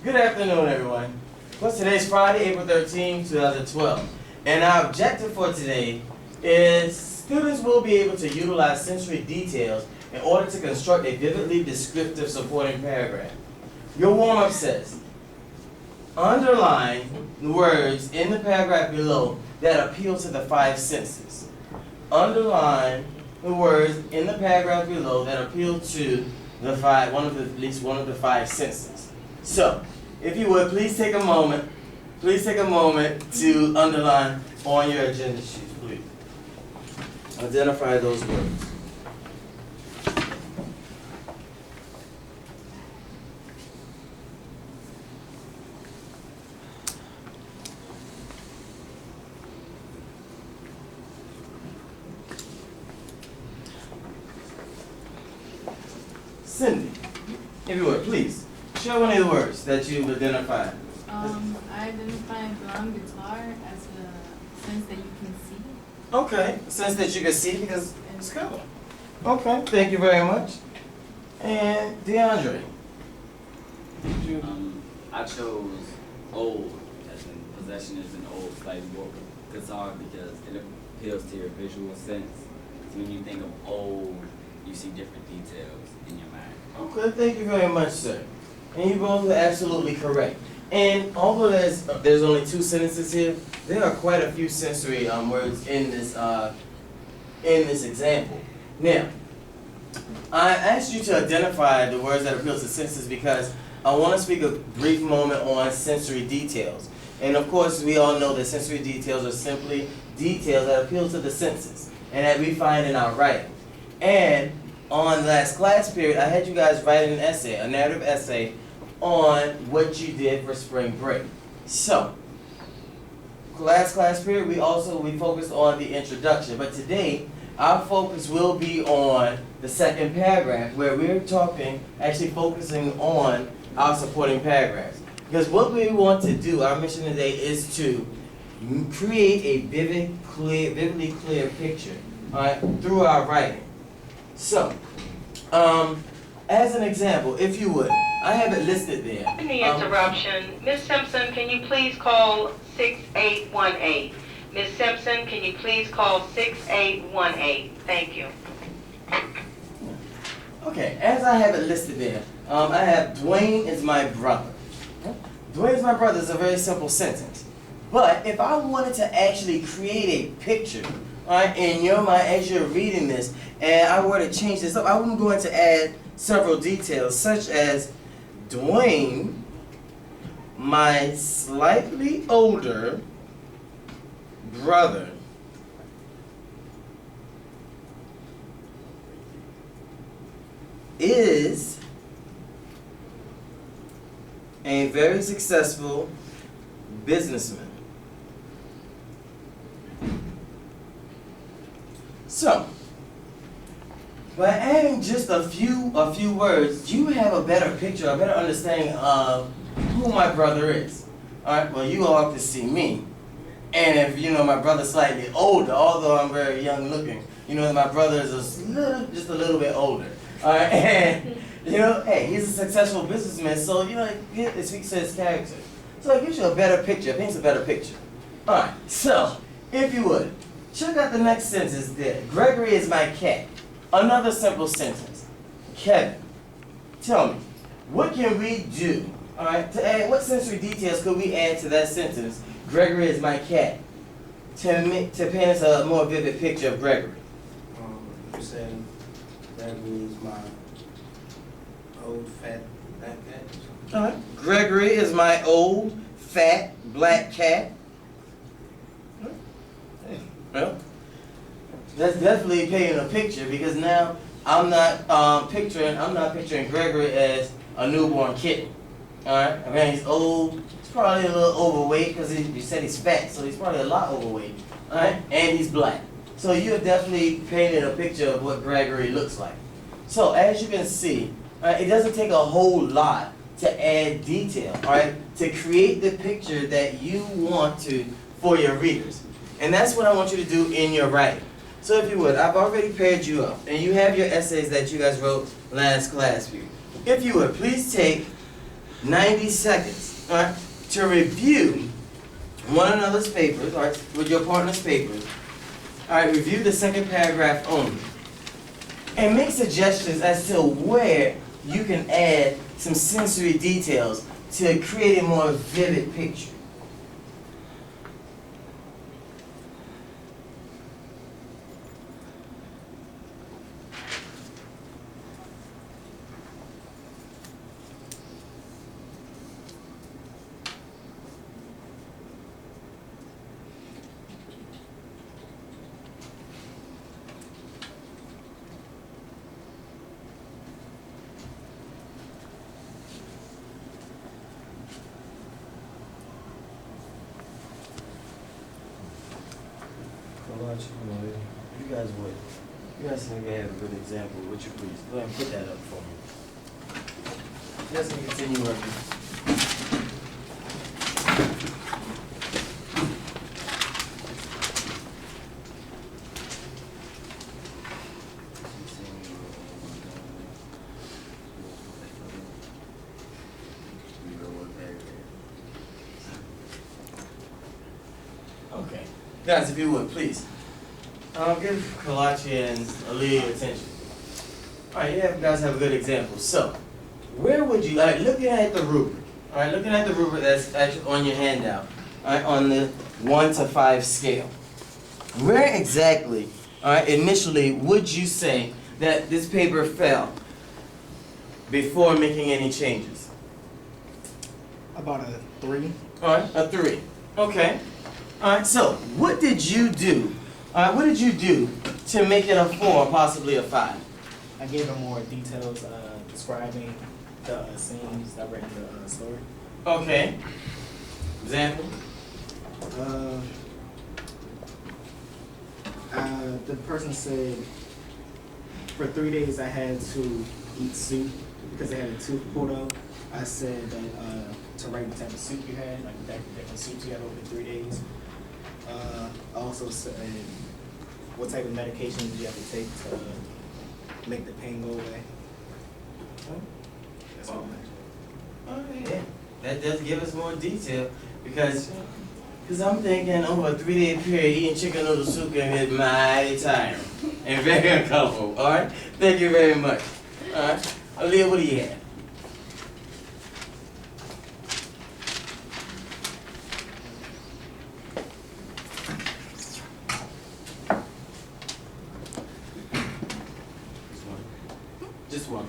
Good afternoon, everyone. Well, today's Friday, April 13, 2012. And our objective for today is students will be able to utilize sensory details in order to construct a vividly descriptive supporting paragraph. Your warm-up says, underline words in the paragraph below that appeal to the five senses. Underline the words in the paragraph below that appeal to the at least one of the five senses. So, if you would, please take a moment to underline on your agenda sheets, please. Identify those words. Cindy, if you would, please, share one of the words that you've identified. I identified drum guitar as a sense that you can see. Okay, a sense that you can see because it's color. Okay, thank you very much. And DeAndre. I chose old, as in possession is an old, slightly more guitar because it appeals to your visual sense. So when you think of old, you see different details in your mind. Okay, thank you very much, sir. And you both are absolutely correct. And although there's only two sentences here, there are quite a few sensory words in this example. Now, I asked you to identify the words that appeal to senses because I want to speak a brief moment on sensory details. And of course, we all know that sensory details are simply details that appeal to the senses and that we find in our writing. And on last class period, I had you guys write an essay, a narrative essay, on what you did for spring break. So, last class period, we focused on the introduction, but today, our focus will be on the second paragraph, where we're actually focusing on our supporting paragraphs. Because what we want to do, our mission today, is to create a vividly clear picture, all right, through our writing. So, as an example, if you would, I have it listed there. In the interruption, Ms. Simpson, can you please call 6818? Ms. Simpson, can you please call 6818? Thank you. Okay, as I have it listed there, I have Dwayne is my brother. Dwayne is my brother is a very simple sentence. But if I wanted to actually create a picture, all right, in your mind as you're reading this, and I were to change this up, I would going to add several details, such as Dwayne, my slightly older brother, is a very successful businessman. So, by adding just a few words, you have a better picture, a better understanding of who my brother is. All right. Well, you all can see me, and if you know my brother's slightly older, although I'm very young looking, you know my brother is just a little bit older. All right. And you know, hey, he's a successful businessman, so you know it speaks to his character. So it gives you a better picture. It paints a better picture. All right. So, if you would, check out the next sentence there. Gregory is my cat. Another simple sentence. Kevin, tell me, what can we do, all right, to add, what sensory details could we add to that sentence, Gregory is my cat, to paint us a more vivid picture of Gregory? You said Gregory is my old fat black cat. All right. Gregory is my old fat black cat. Well, that's definitely painting a picture because now I'm not picturing Gregory as a newborn kitten. All right, I mean he's old. He's probably a little overweight because you said he's fat, so he's probably a lot overweight. All right, and he's black. So you have definitely painted a picture of what Gregory looks like. So as you can see, it doesn't take a whole lot to add detail. All right, to create the picture that you want to for your readers, and that's what I want you to do in your writing. So if you would, I've already paired you up, and you have your essays that you guys wrote last class period. If you would, please take 90 seconds, all right, to review one another's papers, all right, with your partner's papers. All right, review the second paragraph only. And make suggestions as to where you can add some sensory details to create a more vivid picture. You guys think I have a good example, would you please? Go ahead and put that up for me. Just gonna continue working. Okay. Guys, if you would, please. Give Kalachi and Aaliyah attention. Alright, you guys have a good example. So, where would you, looking at the rubric, alright, looking at the rubric that's actually on your handout, alright, on the 1 to 5 scale, where exactly, alright, initially would you say that this paper fell before making any changes? About a 3. Alright, a 3. Okay. Alright, so what did you do? Alright, what did you do to make it a 4, possibly a 5? I gave them more details describing the scenes that were in the story. Okay. Example? The person said for 3 days I had to eat soup because I had a tooth pulled out. I said that to write the type of soup you had, like the different soups you had over 3 days. I also said what type of medications did you have to take to make the pain go away. That's all I mentioned. Okay. That does give us more detail because I'm thinking over a 3-day period eating chicken noodle soup can get mighty tiring and very uncomfortable. Alright? Thank you very much. Alright? Aaliyah, what do you have? Just one.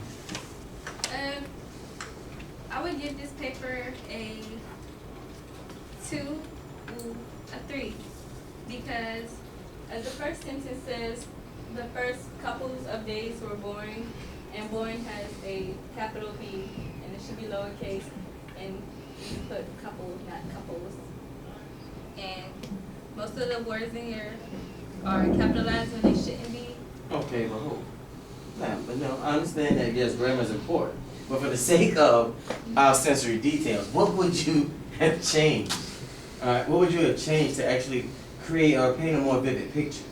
I would give this paper a 2, a 3, because as the first sentence says, the first couples of days were boring, and boring has a capital B, and it should be lowercase, and you put couple, not couples. And most of the words in here are capitalized when they shouldn't be. Okay, but hold. But no, I understand that yes, grammar is important. But for the sake of our sensory details, what would you have changed? What would you have changed to actually create or paint a more vivid picture?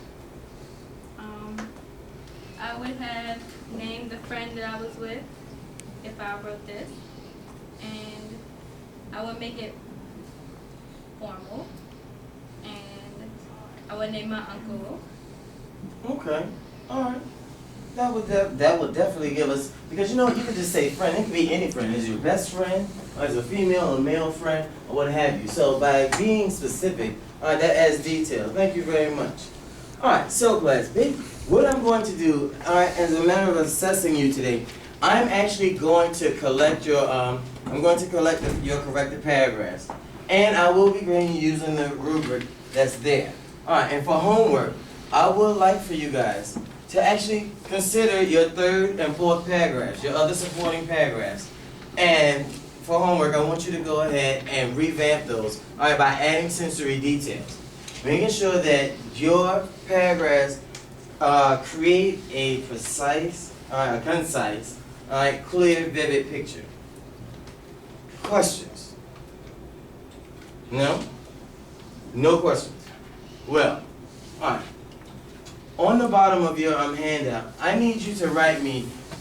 I would have named the friend that I was with if I wrote this, and I would make it formal, and I would name my uncle. Okay, all right. That would definitely give us, because you know you could just say friend. It could be any friend. Is your best friend, or is a female or male friend, or what have you. So by being specific, all right, that adds detail. Thank you very much. All right, so class B, what I'm going to do, all right, as a matter of assessing you today, I'm actually going to collect your your corrected paragraphs, and I will be going using the rubric that's there. All right, and for homework, I would like for you guys to actually consider your 3rd and 4th paragraphs, your other supporting paragraphs. And for homework, I want you to go ahead and revamp those, all right, by adding sensory details. Making sure that your paragraphs create a precise, concise, all right, clear, vivid picture. Questions? No? No questions? Well, all right. On the bottom of your handout, I need you to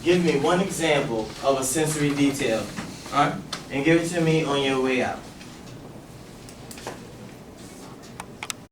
give me one example of a sensory detail. All right? and give it to me on your way out.